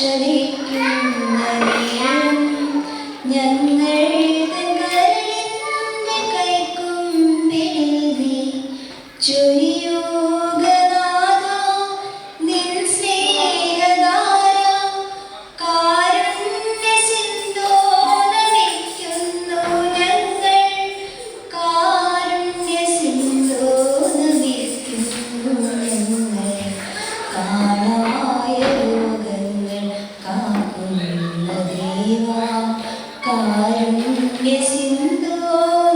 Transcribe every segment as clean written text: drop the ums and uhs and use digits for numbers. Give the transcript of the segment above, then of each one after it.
ക്ഷണിക്കുന്ന നേരം ഞങ്ങൾ കൈക്കുമ്പിൽ നീ ചൊരിയുകനാഥ നിൻ സ്നേഹധാര കാരുണ്യ സിന്ധോ നമിക്കുന്നു ഞങ്ങൾ കാരുണ്യ സിന്ധോ നമിക്കുന്നു ഞങ്ങൾ കാണായ രോഗങ്ങൾ കാക്കുന്ന ദേവാ കാരുണ്യ സിന്ധോ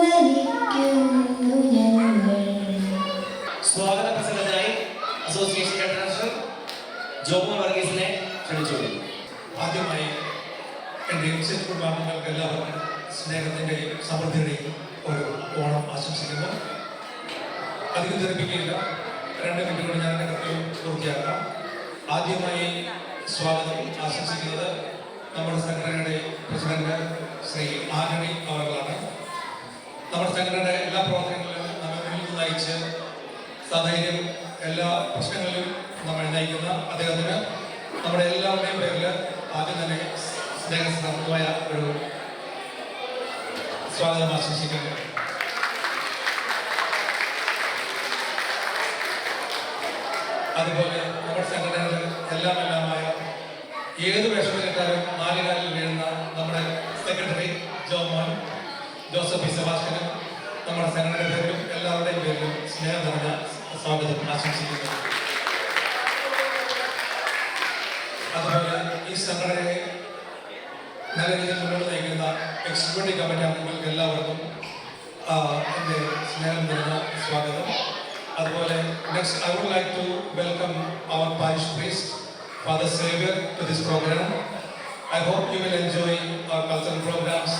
നമിക്കുന്നു ഞങ്ങൾ. സ്വാഗത പ്രസംഗത്തിനായി അസോസിയേഷൻ ഇന്റർനാഷണൽ ജോമോൻ വർഗീസിനെ ക്ഷണിച്ചു. ആദ്യമായി എൻ്റെ എക്സിറ്റ് കുടുംബാംഗങ്ങൾക്ക് എല്ലാവർക്കും സ്നേഹത്തിൻ്റെയും സമൃദ്ധിയുടെയും ഒരു ഓണം ആശംസിക്കുന്നു. അധികം ധരിപ്പിക്കില്ല, 2 മിനിറ്റ് കൊണ്ട് ഞാൻ എൻ്റെ കൃത്യം പൂർത്തിയാക്കാം. ആദ്യമായി സ്വാഗതം ആശംസിക്കുന്നത് നമ്മുടെ സംഘടനയുടെ പ്രസിഡന്റ് ശ്രീ ആന്റണി അവர்களാണ്. നമ്മുടെ സംഘടനയുടെ എല്ലാ പ്രവർത്തനങ്ങളിലും നമ്മൾ മുന്നിൽ നയിച്ച് സധൈര്യം എല്ലാ പ്രശ്നങ്ങളിലും നമ്മൾ നയിക്കുന്ന അദ്ദേഹത്തിന് നമ്മുടെ എല്ലാവരുടെയും പേരിൽ ആദ്യം തന്നെ സ്നേഹസമമായ ഒരു സ്വാഗതം ആശംസിക്കുന്നു. അതുപോലെ നമ്മുടെ സംഘടനയുടെ എല്ലാമായ ഏത് വേഷമിട്ടാലും 4 കാലിൽ വീഴുന്ന നമ്മുടെ സെക്രട്ടറി ജോമോൻ ജോസഫ് സെബാസ്റ്റ്യനും നമ്മുടെ സംഘടനയുടെ പേരിലും എല്ലാവരുടെയും പേരിലും സ്നേഹം നിറഞ്ഞ സ്വാഗതം ആശംസിക്കുന്നു. അതുപോലെ ഈ സംഘടനയെ നല്ല രീതിയിൽ മുന്നോട്ട് നയിക്കുന്ന എക്സിക്യൂട്ടീവ് കമ്മിറ്റി അംഗങ്ങൾക്ക് എല്ലാവർക്കും എൻ്റെ സ്നേഹം നിറഞ്ഞ സ്വാഗതം. അതുപോലെ next I would like to welcome our parish priest, Father Xavier, to this program. I hope you will enjoy our cultural programs.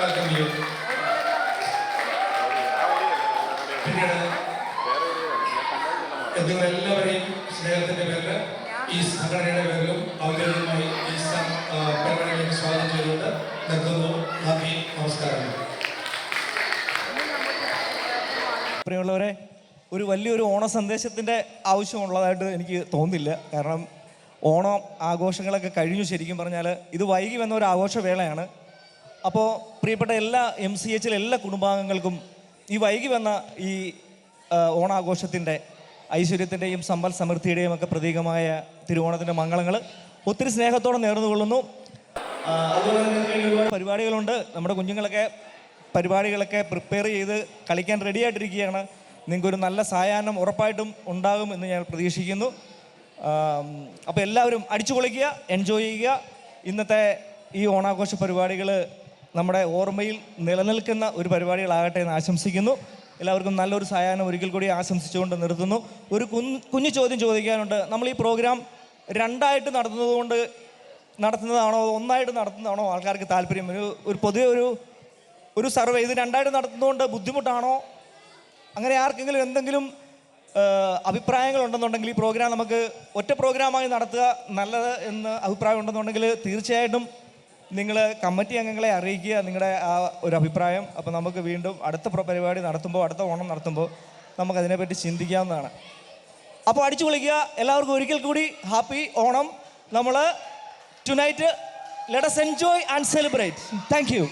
Welcome you. പിന്നീട് നിങ്ങളെല്ലാവരെയും സ്നേഹത്തിൻ്റെ പേരിൽ ഈ സംഘടനയുടെ പേരിലും ഔദ്യോഗികമായി ഈ പരിപാടിയിലേക്ക് സ്വാഗതം ചെയ്തുകൊണ്ട് നിർത്തുന്നു. നന്ദി, നമസ്കാരം. പ്രിയമുള്ളവരെ, ഒരു വലിയൊരു ഓണ സന്ദേശത്തിൻ്റെ ആവശ്യമുള്ളതായിട്ട് എനിക്ക് തോന്നുന്നില്ല. കാരണം ഓണം ആഘോഷങ്ങളൊക്കെ കഴിഞ്ഞു. ശരിക്കും പറഞ്ഞാൽ ഇത് വൈകി വന്ന ഒരു ആഘോഷവേളയാണ്. അപ്പോൾ പ്രിയപ്പെട്ട എല്ലാ MCHലെ എല്ലാ കുടുംബാംഗങ്ങൾക്കും ഈ വൈകി വന്ന ഈ ഓണാഘോഷത്തിൻ്റെ ഐശ്വര്യത്തിൻ്റെയും സമ്പൽ സമൃദ്ധിയുടെയും ഒക്കെ പ്രതീകമായ തിരുവോണത്തിൻ്റെ മംഗളങ്ങൾ ഒത്തിരി സ്നേഹത്തോടെ നേർന്നുകൊള്ളുന്നു. അതുപോലെ തന്നെ ഒരുപാട് പരിപാടികളുണ്ട്. നമ്മുടെ കുഞ്ഞുങ്ങളൊക്കെ പരിപാടികളൊക്കെ പ്രിപ്പയർ ചെയ്ത് കളിക്കാൻ റെഡി ആയിട്ടിരിക്കുകയാണ്. നിങ്ങൾക്കൊരു നല്ല സായാഹ്നം ഉറപ്പായിട്ടും ഉണ്ടാകും എന്ന് ഞാൻ പ്രതീക്ഷിക്കുന്നു. അപ്പോൾ എല്ലാവരും അടിച്ചു പൊളിക്കുക, എൻജോയ് ചെയ്യുക. ഇന്നത്തെ ഈ ഓണാഘോഷ പരിപാടികൾ നമ്മുടെ ഓർമ്മയിൽ നിലനിൽക്കുന്ന ഒരു പരിപാടികളാകട്ടെ എന്ന് ആശംസിക്കുന്നു. എല്ലാവർക്കും നല്ലൊരു സായാഹ്നം ഒരിക്കൽ കൂടി ആശംസിച്ചുകൊണ്ട് നിർത്തുന്നു. ഒരു കുഞ്ഞു ചോദ്യം ചോദിക്കാനുണ്ട്. നമ്മൾ ഈ പ്രോഗ്രാം 2ആയിട്ട് നടത്തുന്നതാണോ ഒന്നായിട്ട് നടത്തുന്നതാണോ ആൾക്കാർക്ക് താല്പര്യം? ഒരു പൊതുവെ ഒരു സർവേ, ഇത് 2ആയിട്ട് നടത്തുന്നതുകൊണ്ട് ബുദ്ധിമുട്ടാണോ? അങ്ങനെ ആർക്കെങ്കിലും എന്തെങ്കിലും അഭിപ്രായങ്ങളുണ്ടെന്നുണ്ടെങ്കിൽ ഈ പ്രോഗ്രാം നമുക്ക് ഒറ്റ പ്രോഗ്രാമായി നടത്തുക നല്ലത് എന്ന് അഭിപ്രായം ഉണ്ടെന്നുണ്ടെങ്കിൽ തീർച്ചയായിട്ടും നിങ്ങൾ കമ്മിറ്റി അംഗങ്ങളെ അറിയിക്കുക നിങ്ങളുടെ ആ ഒരു അഭിപ്രായം. അപ്പോൾ നമുക്ക് വീണ്ടും അടുത്ത പരിപാടി നടത്തുമ്പോൾ, അടുത്ത ഓണം നടത്തുമ്പോൾ നമുക്കതിനെപ്പറ്റി ചിന്തിക്കാവുന്നതാണ്. അപ്പോൾ അടിച്ചു പൊളിക്കുക. എല്ലാവർക്കും ഒരിക്കൽ കൂടി ഹാപ്പി ഓണം. നമ്മൾ tonight let us enjoy and celebrate. Thank you.